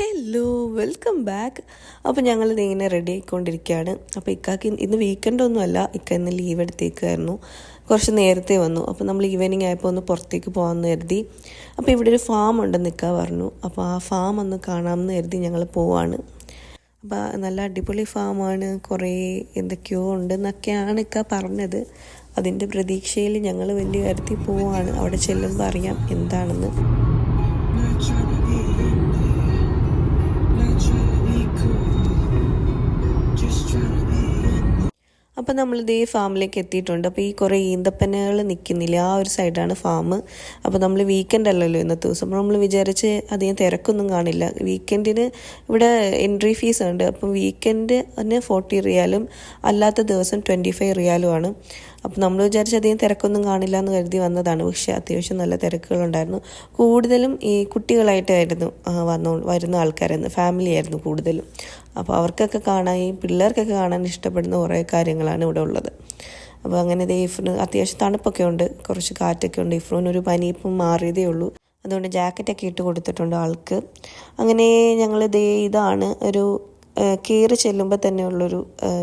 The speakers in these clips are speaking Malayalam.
Hello, welcome back. അപ്പോൾ ഞങ്ങളിത് ഇങ്ങനെ റെഡി ആയിക്കൊണ്ടിരിക്കുകയാണ്. അപ്പോൾ ഇക്കാക്ക് ഇന്ന് വീക്കെൻഡൊന്നുമല്ല, ഇക്ക ഇന്ന് ലീവ് എടുത്തേക്കായിരുന്നു. കുറച്ച് നേരത്തെ വന്നു. അപ്പോൾ നമ്മൾ ഈവനിങ് ആയപ്പോൾ ഒന്ന് പുറത്തേക്ക് പോകാമെന്ന് കരുതി. അപ്പോൾ ഇവിടെ ഒരു ഫാം ഉണ്ടെന്ന് ഇക്ക പറഞ്ഞു. അപ്പോൾ ആ ഫാം ഒന്ന് കാണാമെന്ന് കരുതി ഞങ്ങൾ പോവാണ്. അപ്പോൾ നല്ല അടിപൊളി ഫാമാണ്, കുറേ എന്തൊക്കെയോ ഉണ്ടെന്നൊക്കെയാണ് ഇക്ക പറഞ്ഞത്. അതിൻ്റെ പ്രതീക്ഷയിൽ ഞങ്ങൾ വലിയ കാര്യത്തിൽ പോവാണ്. അവിടെ ചെല്ലുമ്പോൾ അറിയാം എന്താണെന്ന്. അപ്പോൾ നമ്മളിതേ ഫാമിലേക്ക് എത്തിയിട്ടുണ്ട്. അപ്പോൾ ഈ കുറേ ഈന്തപ്പനകൾ നിൽക്കുന്നില്ല, ആ ഒരു സൈഡാണ് ഫാം. അപ്പോൾ നമ്മൾ വീക്കെൻഡ് അല്ലല്ലോ ഇന്നത്തെ ദിവസം. അപ്പോൾ നമ്മൾ വിചാരിച്ച് അധികം തിരക്കൊന്നും കാണില്ല. വീക്കെൻഡിന് ഇവിടെ എൻട്രി ഫീസ് ഉണ്ട്. അപ്പം വീക്കെൻഡിന് 40 റിയാലും അല്ലാത്ത ദിവസം 25 റിയാലുമാണ്. അപ്പം നമ്മൾ വിചാരിച്ച് അധികം തിരക്കൊന്നും കാണില്ല എന്ന് കരുതി വന്നതാണ്. പക്ഷേ അത്യാവശ്യം നല്ല തിരക്കുകളുണ്ടായിരുന്നു. കൂടുതലും ഈ കുട്ടികളായിട്ടായിരുന്നു വരുന്ന ആൾക്കാരായിരുന്നു, ഫാമിലി ആയിരുന്നു കൂടുതലും. അപ്പോൾ അവർക്കൊക്കെ കാണാൻ, ഈ പിള്ളേർക്കൊക്കെ കാണാൻ ഇഷ്ടപ്പെടുന്ന കുറേ കാര്യങ്ങളാണ് ഇവിടെ ഉള്ളത്. അപ്പോൾ അങ്ങനെ ഇഫ്രൂന് അത്യാവശ്യം തണുപ്പൊക്കെ ഉണ്ട്, കുറച്ച് കാറ്റൊക്കെ ഉണ്ട്. ഇഫ്രൂനൊരു പനി ഇപ്പം മാറിയതേ ഉള്ളൂ, അതുകൊണ്ട് ജാക്കറ്റൊക്കെ ഇട്ട് കൊടുത്തിട്ടുണ്ട് ആൾക്ക്. അങ്ങനെ ഞങ്ങൾ ഇതാണ് ഒരു കയറി ചെല്ലുമ്പോൾ തന്നെ ഉള്ളൊരു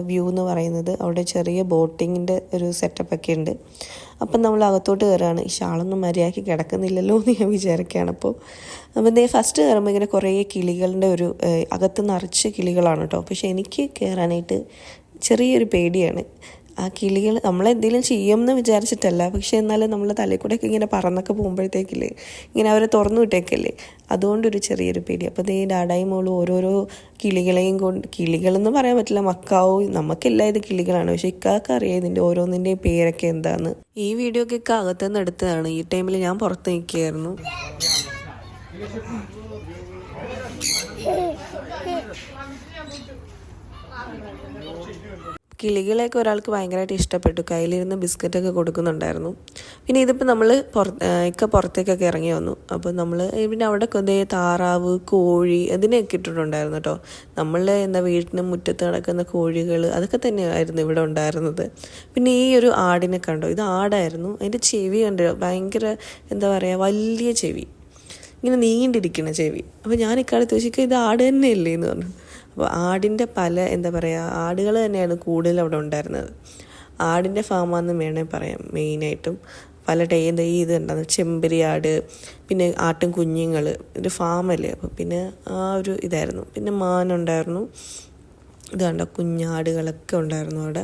വ്യൂ എന്ന് പറയുന്നത്. അവിടെ ചെറിയ ബോട്ടിങ്ങിൻ്റെ ഒരു സെറ്റപ്പൊക്കെ ഉണ്ട്. അപ്പം നമ്മൾ അകത്തോട്ട് കയറുകയാണ്. ഈ ഷാളൊന്നും മര്യാദയ്ക്ക് കിടക്കുന്നില്ലല്ലോ എന്ന് ഞാൻ വിചാരിക്കുകയാണ്. അപ്പം ഫസ്റ്റ് കയറുമ്പോൾ ഇങ്ങനെ കുറേ കിളികളുടെ ഒരു അകത്ത് നിറച്ച് കിളികളാണ് കേട്ടോ. പക്ഷെ എനിക്ക് കയറാനായിട്ട് ചെറിയൊരു പേടിയാണ്. ആ കിളികൾ നമ്മളെന്തെങ്കിലും ചെയ്യുമെന്ന് വിചാരിച്ചിട്ടല്ല, പക്ഷെ എന്നാലും നമ്മൾ തലയിൽ കൂടെയൊക്കെ ഇങ്ങനെ പറന്നൊക്കെ പോകുമ്പോഴത്തേക്കില്ലേ, ഇങ്ങനെ അവരെ തുറന്നു വിട്ടേക്കല്ലേ, അതുകൊണ്ടൊരു ചെറിയൊരു പേടി. അപ്പോൾ ഡാഡായി മോളും ഓരോരോ കിളികളെയും കൊണ്ട്, കിളികളെന്ന് പറയാൻ പറ്റില്ല, മക്കാവും, നമുക്കെല്ലാം ഇത് കിളികളാണ്. പക്ഷെ ഇക്കാക്ക് അറിയാം ഇതിൻ്റെ ഓരോന്നിൻ്റെയും പേരൊക്കെ എന്താന്ന്. ഈ വീഡിയോ ഒക്കെ ഇക്ക അകത്തുനിന്ന് എടുത്തതാണ്. ഈ ടൈമിൽ ഞാൻ പുറത്ത് നിൽക്കുകയായിരുന്നു. കിളികളെയൊക്കെ ഒരാൾക്ക് ഭയങ്കരമായിട്ട് ഇഷ്ടപ്പെട്ടു. കയ്യിലിരുന്ന് ബിസ്ക്കറ്റൊക്കെ കൊടുക്കുന്നുണ്ടായിരുന്നു. പിന്നെ ഇതിപ്പോൾ നമ്മൾ പുറത്തേക്കൊക്കെ ഇറങ്ങി വന്നു. അപ്പോൾ നമ്മൾ പിന്നെ അവിടെ താറാവ്, കോഴി അതിനെയൊക്കെ ഇട്ടിട്ടുണ്ടായിരുന്നു കേട്ടോ. നമ്മൾ വീട്ടിന് മുറ്റത്ത് നടക്കുന്ന കോഴികൾ അതൊക്കെ തന്നെയായിരുന്നു ഇവിടെ ഉണ്ടായിരുന്നത്. പിന്നെ ഈ ഒരു ആടിനെ കണ്ടോ, ഇത് ആടായിരുന്നു. അതിൻ്റെ ചെവി കണ്ടോ, ഭയങ്കര വലിയ ചെവി, ഇങ്ങനെ നീണ്ടിരിക്കുന്ന ചെവി. അപ്പോൾ ഞാൻ ഇക്കാലത്ത് ചോദിക്കുക ഇത് ആട് തന്നെയല്ലേ എന്ന് പറഞ്ഞു. അപ്പോൾ ആടിൻ്റെ ആടുകൾ തന്നെയാണ് കൂടുതൽ അവിടെ ഉണ്ടായിരുന്നത്. ആടിൻ്റെ ഫാമാണെന്ന് വേണമെങ്കിൽ പറയാം. മെയിനായിട്ടും പല ഇത് ഉണ്ടാകും, ചെമ്പരി ആട്, പിന്നെ ആട്ടും കുഞ്ഞുങ്ങൾ, ഒരു ഫാമല്ലേ. അപ്പോൾ പിന്നെ ആ ഒരു ഇതായിരുന്നു. പിന്നെ മാനുണ്ടായിരുന്നു, ഇത് കണ്ടോ കുഞ്ഞാടുകളൊക്കെ ഉണ്ടായിരുന്നു അവിടെ.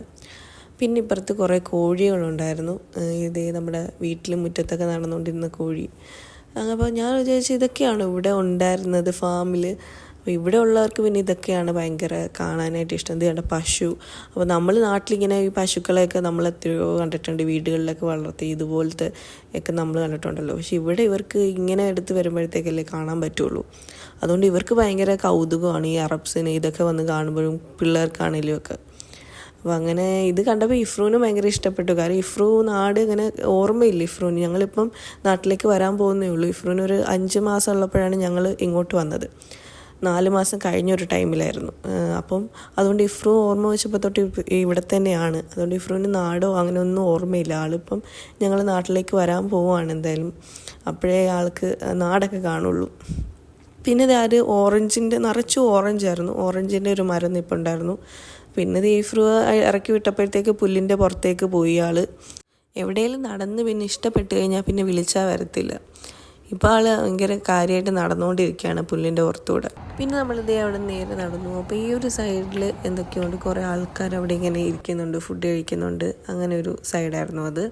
പിന്നെ ഇപ്പുറത്ത് കുറേ കോഴികളുണ്ടായിരുന്നു. നമ്മുടെ വീട്ടിൽ മുറ്റത്തൊക്കെ നടന്നുകൊണ്ടിരുന്ന കോഴി. അപ്പോൾ ഞാൻ വിചാരിച്ചു ഇതൊക്കെയാണ് ഇവിടെ ഉണ്ടായിരുന്നത് ഫാമിൽ. അപ്പോൾ ഇവിടെ ഉള്ളവർക്ക് പിന്നെ ഇതൊക്കെയാണ് ഭയങ്കര കാണാനായിട്ട് ഇഷ്ടം. ഇത് കണ്ട പശു. അപ്പോൾ നമ്മൾ നാട്ടിലിങ്ങനെ ഈ പശുക്കളെയൊക്കെ നമ്മൾ എത്രയോ കണ്ടിട്ടുണ്ട്, വീടുകളിലൊക്കെ വളർത്തി ഇതുപോലത്തെ ഒക്കെ നമ്മൾ കണ്ടിട്ടുണ്ടല്ലോ. പക്ഷെ ഇവിടെ ഇവർക്ക് ഇങ്ങനെ എടുത്ത് വരുമ്പോഴത്തേക്കല്ലേ കാണാൻ പറ്റുള്ളൂ. അതുകൊണ്ട് ഇവർക്ക് ഭയങ്കര കൗതുകമാണ് ഈ അറബ്സിന് ഇതൊക്കെ വന്ന് കാണുമ്പോഴും, പിള്ളേർക്കാണെങ്കിലും ഒക്കെ. അപ്പോൾ അങ്ങനെ ഇത് കണ്ടപ്പോൾ ഇഫ്രൂന് ഭയങ്കര ഇഷ്ടപ്പെട്ടു. കാരണം ഇഫ്രൂ നാട് ഇങ്ങനെ ഓർമ്മയില്ല ഇഫ്രൂന്. ഞങ്ങളിപ്പം നാട്ടിലേക്ക് വരാൻ പോകുന്നേ ഉള്ളൂ. ഇഫ്രൂന് ഒരു 5 മാസം ഉള്ളപ്പോഴാണ് ഞങ്ങൾ ഇങ്ങോട്ട് വന്നത്. 4 മാസം കഴിഞ്ഞൊരു ടൈമിലായിരുന്നു. അപ്പം അതുകൊണ്ട് ഇഫ്രൂ ഓർമ്മ വെച്ചപ്പോൾ തൊട്ട് ഇവിടെ തന്നെയാണ്. അതുകൊണ്ട് ഇഫ്രൂന് നാടോ അങ്ങനെ ഒന്നും ഓർമ്മയില്ല. ആളിപ്പം ഞങ്ങൾ നാട്ടിലേക്ക് വരാൻ പോവുകയാണ് എന്തായാലും. അപ്പോഴേ ആൾക്ക് നാടൊക്കെ കാണുള്ളൂ. പിന്നെ ഇത് ഓറഞ്ചിൻ്റെ നിറച്ചു ഓറഞ്ചായിരുന്നു. ഓറഞ്ചിൻ്റെ ഒരു മരം നിൽപ്പുണ്ടായിരുന്നു. പിന്നെ ഇഫ്രൂ ഇറക്കി വിട്ടപ്പോഴത്തേക്ക് പുല്ലിൻ്റെ പുറത്തേക്ക് പോയി ആൾ. എവിടെയെങ്കിലും നടന്ന് പിന്നെ ഇഷ്ടപ്പെട്ട് കഴിഞ്ഞാൽ പിന്നെ വിളിച്ചാൽ വരത്തില്ല. ഇപ്പോൾ ആൾ ഭയങ്കര കാര്യമായിട്ട് നടന്നുകൊണ്ടിരിക്കുകയാണ് പുല്ലിൻ്റെ പുറത്തൂടെ. പിന്നെ അവിടെ നേരെ നടന്നു. അപ്പോൾ ഈ ഒരു സൈഡിൽ എന്തൊക്കെയുണ്ട്, കുറേ ആൾക്കാർ അവിടെ ഇങ്ങനെ ഇരിക്കുന്നുണ്ട്, ഫുഡ് കഴിക്കുന്നുണ്ട്. അങ്ങനെ ഒരു സൈഡായിരുന്നു അത്.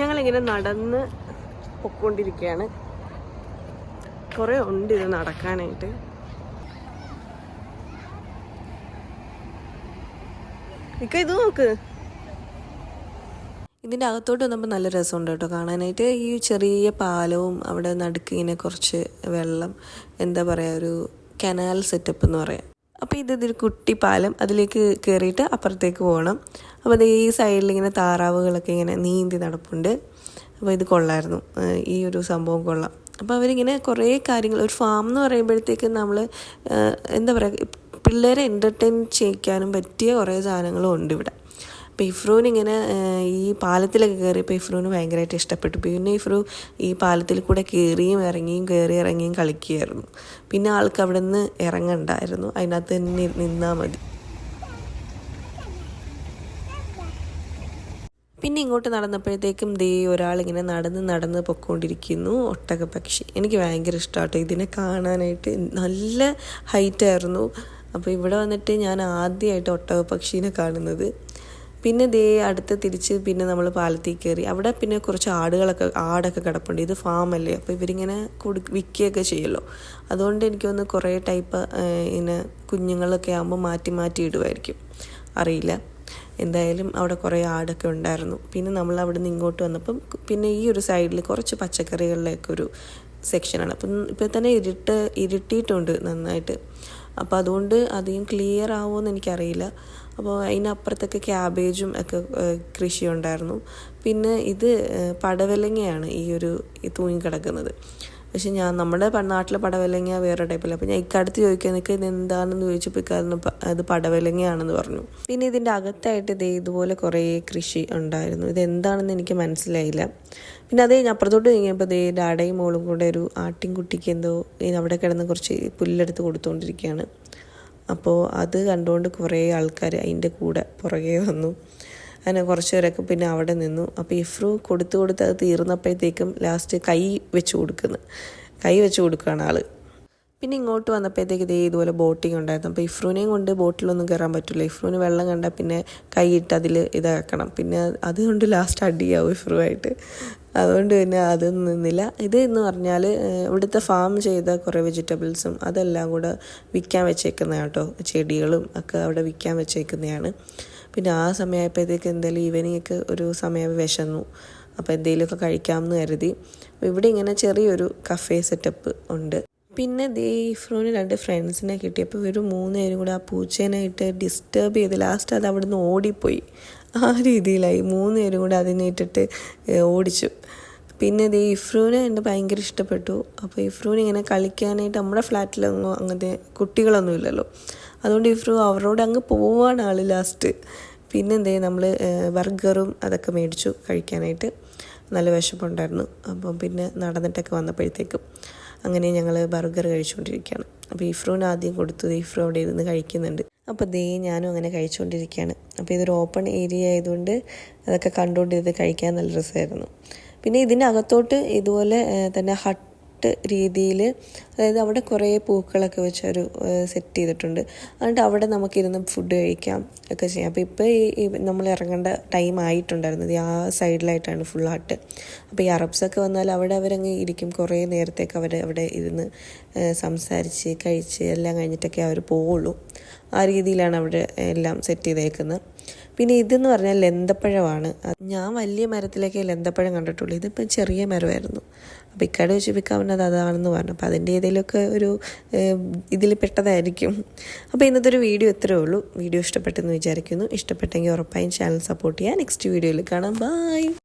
ഞങ്ങളിങ്ങനെ നടന്ന് പൊയ്ക്കൊണ്ടിരിക്കുകയാണ്. കുറേ ഉണ്ട് ഇത് നടക്കാനായിട്ട്. ഇത് നോക്ക്, ഇതിൻ്റെ അകത്തോട്ട് വന്നപ്പോൾ നല്ല രസമുണ്ട് കേട്ടോ കാണാനായിട്ട്. ഈ ചെറിയ പാലവും അവിടെ നടുക്ക് ഇങ്ങനെ കുറച്ച് വെള്ളം, ഒരു കനാൽ സെറ്റപ്പ് എന്ന് പറയാം. അപ്പോൾ ഇതൊരു കുട്ടി പാലം, അതിലേക്ക് കയറിയിട്ട് അപ്പുറത്തേക്ക് പോകണം. അപ്പോൾ അത് ഈ സൈഡിൽ ഇങ്ങനെ താറാവുകളൊക്കെ ഇങ്ങനെ നീന്തി നടപ്പുണ്ട്. അപ്പോൾ ഇത് കൊള്ളായിരുന്നു, ഈ ഒരു സംഭവം കൊള്ളാം. അപ്പോൾ അവരിങ്ങനെ കുറേ കാര്യങ്ങൾ, ഒരു ഫാം എന്ന് പറയുമ്പോഴത്തേക്കും നമ്മൾ പിള്ളേരെ എൻ്റർടൈൻ ചെയ്യിക്കാനും പറ്റിയ കുറേ സാധനങ്ങളും ഉണ്ട് ഇവിടെ. അപ്പോൾ ഇഫ്രൂവിനിങ്ങനെ ഈ പാലത്തിലൊക്കെ കയറിയപ്പോൾ ഇഫ്രൂവിന് ഭയങ്കരമായിട്ട് ഇഷ്ടപ്പെട്ടു. പിന്നെ ഇഫ്രൂ ഈ പാലത്തിൽ കൂടെ കയറിയും ഇറങ്ങിയും കയറി ഇറങ്ങിയും കളിക്കുകയായിരുന്നു. പിന്നെ ആൾക്ക് അവിടെ നിന്ന് ഇറങ്ങണ്ടായിരുന്നു, അതിനകത്ത് തന്നെ നിന്നാൽ മതി. പിന്നെ ഇങ്ങോട്ട് നടന്നപ്പോഴത്തേക്കും ഒരാളിങ്ങനെ നടന്ന് പൊയ്ക്കൊണ്ടിരിക്കുന്നു. ഒട്ടകപ്പക്ഷി എനിക്ക് ഭയങ്കര ഇഷ്ടമാട്ടോ ഇതിനെ കാണാനായിട്ട്. നല്ല ഹൈറ്റായിരുന്നു. അപ്പോൾ ഇവിടെ വന്നിട്ട് ഞാൻ ആദ്യമായിട്ട് ഒട്ടകപ്പക്ഷീനെ കാണുന്നത്. പിന്നെ അടുത്ത് തിരിച്ച് പിന്നെ നമ്മൾ പാലത്തിൽ കയറി. അവിടെ പിന്നെ കുറച്ച് ആടൊക്കെ കിടപ്പുണ്ട്. ഇത് ഫാമല്ലേ, അപ്പോൾ ഇവരിങ്ങനെ വിൽക്കുകയൊക്കെ ചെയ്യുമല്ലോ. അതുകൊണ്ട് എനിക്കൊന്ന് കുറേ ടൈപ്പ് ഇങ്ങനെ കുഞ്ഞുങ്ങളൊക്കെ ആകുമ്പോൾ മാറ്റി ഇടുമായിരിക്കും, അറിയില്ല. എന്തായാലും അവിടെ കുറേ ആടൊക്കെ ഉണ്ടായിരുന്നു. പിന്നെ നമ്മൾ അവിടെ നിന്ന് ഇങ്ങോട്ട് വന്നപ്പം പിന്നെ ഈ ഒരു സൈഡിൽ കുറച്ച് പച്ചക്കറികളിലൊക്കെ ഒരു സെക്ഷനാണ്. അപ്പം ഇപ്പോൾ തന്നെ ഇരുട്ടിയിട്ടുണ്ട് നന്നായിട്ട്. അപ്പോൾ അതുകൊണ്ട് അധികം ക്ലിയർ ആവുമെന്ന് എനിക്കറിയില്ല. അപ്പോൾ അതിനപ്പുറത്തൊക്കെ ക്യാബേജും ഒക്കെ കൃഷി ഉണ്ടായിരുന്നു. പിന്നെ ഇത് പടവലങ്ങയാണ് ഈ തൂങ്ങി കിടക്കുന്നത്. പക്ഷെ നമ്മുടെ നാട്ടിലെ പടവലങ്ങ വേറെ ടൈപ്പില്ല. അപ്പോൾ ഞാൻ ഇക്കടുത്ത് ചോദിക്കാൻ നിൽക്കുക ഇത് എന്താണെന്ന് ചോദിച്ചപ്പോൾ അത് പടവലങ്ങയാണെന്ന് പറഞ്ഞു. പിന്നെ ഇതിൻ്റെ അകത്തായിട്ട് ഇതുപോലെ കുറേ കൃഷി ഉണ്ടായിരുന്നു. ഇതെന്താണെന്ന് എനിക്ക് മനസ്സിലായില്ല. പിന്നെ അത് കഴിഞ്ഞ് അപ്പുറത്തോട്ട് നീങ്ങിയപ്പോൾ ഡാഡയും മോളും കൂടെ ഒരു ആട്ടിൻകുട്ടിക്ക് എന്തോ അവിടെ കിടന്ന് കുറച്ച് പുല്ലെടുത്ത് കൊടുത്തുകൊണ്ടിരിക്കുകയാണ്. അപ്പോൾ അത് കണ്ടുകൊണ്ട് കുറേ ആൾക്കാർ അതിൻ്റെ കൂടെ പുറകെ വന്നു. അങ്ങനെ കുറച്ച് പേരൊക്കെ പിന്നെ അവിടെ നിന്നു. അപ്പോൾ ഇഫ്രൂ കൊടുത്ത് അത് തീർന്നപ്പോഴത്തേക്കും ലാസ്റ്റ് കൈ വെച്ച് കൊടുക്കുകയാണ് ആൾ. പിന്നെ ഇങ്ങോട്ട് വന്നപ്പോഴത്തേക്ക് ഇതുപോലെ ബോട്ടിങ് ഉണ്ടായിരുന്നു. അപ്പോൾ ഇഫ്രൂനെയും കൊണ്ട് ബോട്ടിലൊന്നും കയറാൻ പറ്റില്ല. ഇഫ്രൂന് വെള്ളം കണ്ടാൽ പിന്നെ കൈയിട്ട് അതിൽ ഇതാക്കണം. പിന്നെ അതുകൊണ്ട് ലാസ്റ്റ് അടിയാവും ഇഫ്രൂവായിട്ട്. അതുകൊണ്ട് പിന്നെ അതൊന്നും നിന്നില്ല. എന്ന് പറഞ്ഞാൽ ഇവിടുത്തെ ഫാം ചെയ്ത കുറേ വെജിറ്റബിൾസും അതെല്ലാം കൂടെ വിൽക്കാൻ വെച്ചേക്കുന്നതാണ് കേട്ടോ. ചെടികളും ഒക്കെ അവിടെ വിൽക്കാൻ വെച്ചേക്കുന്നതാണ്. പിന്നെ ആ സമയമായപ്പോഴത്തേക്ക് എന്തായാലും ഈവനിങ് ഒക്കെ ഒരു സമയം വിശന്നു. അപ്പോൾ എന്തെങ്കിലുമൊക്കെ കഴിക്കാമെന്ന് കരുതി. ഇവിടെ ഇങ്ങനെ ചെറിയൊരു കഫേ സെറ്റപ്പ് ഉണ്ട്. പിന്നെ ഇഫ്രൂന് 2 ഫ്രണ്ട്സിനെ കിട്ടി. അപ്പോൾ ഇവർ 3 പേരും കൂടെ ആ പൂച്ചേനായിട്ട് ഡിസ്റ്റർബ് ചെയ്ത് ലാസ്റ്റ് അത് അവിടെ നിന്ന് ഓടിപ്പോയി. ആ രീതിയിലായി. 3 പേരും കൂടെ അതിനേറ്റിട്ട് ഓടിച്ചു. പിന്നെ ഇഫ്രൂന് എൻ്റെ ഭയങ്കര ഇഷ്ടപ്പെട്ടു. അപ്പോൾ ഇഫ്രൂന് ഇങ്ങനെ കളിക്കാനായിട്ട് നമ്മുടെ ഫ്ലാറ്റിലൊന്നും അങ്ങനത്തെ കുട്ടികളൊന്നും ഇല്ലല്ലോ. അതുകൊണ്ട് ഇഫ്രൂ അവരോട് അങ്ങ് പോവാണ് ആൾ ലാസ്റ്റ്. പിന്നെ നമ്മൾ ബർഗറും അതൊക്കെ മേടിച്ചു കഴിക്കാനായിട്ട്. നല്ല വിശപ്പുണ്ടായിരുന്നു. അപ്പം പിന്നെ നടന്നിട്ടൊക്കെ വന്നപ്പോഴത്തേക്കും അങ്ങനെ ഞങ്ങൾ ബർഗർ കഴിച്ചുകൊണ്ടിരിക്കുകയാണ്. അപ്പോൾ ഇഫ്രൂന് ആദ്യം കൊടുത്തു. ഇഫ്രൂ അവിടെ ഇരുന്ന് കഴിക്കുന്നുണ്ട്. അപ്പോൾ ഞാനും അങ്ങനെ കഴിച്ചുകൊണ്ടിരിക്കുകയാണ്. അപ്പോൾ ഇതൊരു ഓപ്പൺ ഏരിയ ആയതുകൊണ്ട് അതൊക്കെ കണ്ടുകൊണ്ടിരുന്ന് കഴിക്കാൻ നല്ല രസമായിരുന്നു. പിന്നെ ഇതിനകത്തോട്ട് ഇതുപോലെ തന്നെ ഹട്ട് രീതിയിൽ, അതായത് അവിടെ കുറേ പൂക്കളൊക്കെ വെച്ച് ഒരു സെറ്റ് ചെയ്തിട്ടുണ്ട്. അതുകൊണ്ട് അവിടെ നമുക്കിരുന്ന് ഫുഡ് കഴിക്കാം ഒക്കെ ചെയ്യാം. അപ്പോൾ ഇപ്പോൾ നമ്മൾ ഇറങ്ങേണ്ട ടൈം ആയിട്ടുണ്ടായിരുന്നത് ആ സൈഡിലായിട്ടാണ് ഫുൾ ഹട്ട്. അപ്പോൾ ഈ അറബ്സൊക്കെ വന്നാൽ അവിടെ അവരങ്ങ് ഇരിക്കും കുറേ നേരത്തേക്ക്. അവിടെ ഇരുന്ന് സംസാരിച്ച് കഴിച്ച് എല്ലാം കഴിഞ്ഞിട്ടൊക്കെ അവർ പോവുള്ളൂ. ആ രീതിയിലാണ് അവിടെ എല്ലാം സെറ്റ് ചെയ്തേക്കുന്നത്. പിന്നെ ഇതെന്ന് പറഞ്ഞാൽ ലന്തപ്പഴമാണ്. ഞാൻ വലിയ മരത്തിലേക്ക് ലന്തപ്പഴം കണ്ടിട്ടുള്ളൂ. ഇതിപ്പോൾ ചെറിയ മരമായിരുന്നു. അപ്പോൾ ഇക്കടെ വെച്ച് വിൽക്കാവുന്നത് അതാണെന്ന് പറഞ്ഞു. അപ്പോൾ അതിൻ്റെ ഏതെങ്കിലുമൊക്കെ ഒരു ഇതിൽ പെട്ടതായിരിക്കും. അപ്പോൾ ഇന്നത്തെ ഒരു വീഡിയോ ഇത്രയേ ഉള്ളൂ. വീഡിയോ ഇഷ്ടപ്പെട്ടെന്ന് വിചാരിക്കുന്നു. ഇഷ്ടപ്പെട്ടെങ്കിൽ ഉറപ്പായും ചാനൽ സപ്പോർട്ട് ചെയ്യാം. നെക്സ്റ്റ് വീഡിയോയിൽ കാണാം. ബൈ.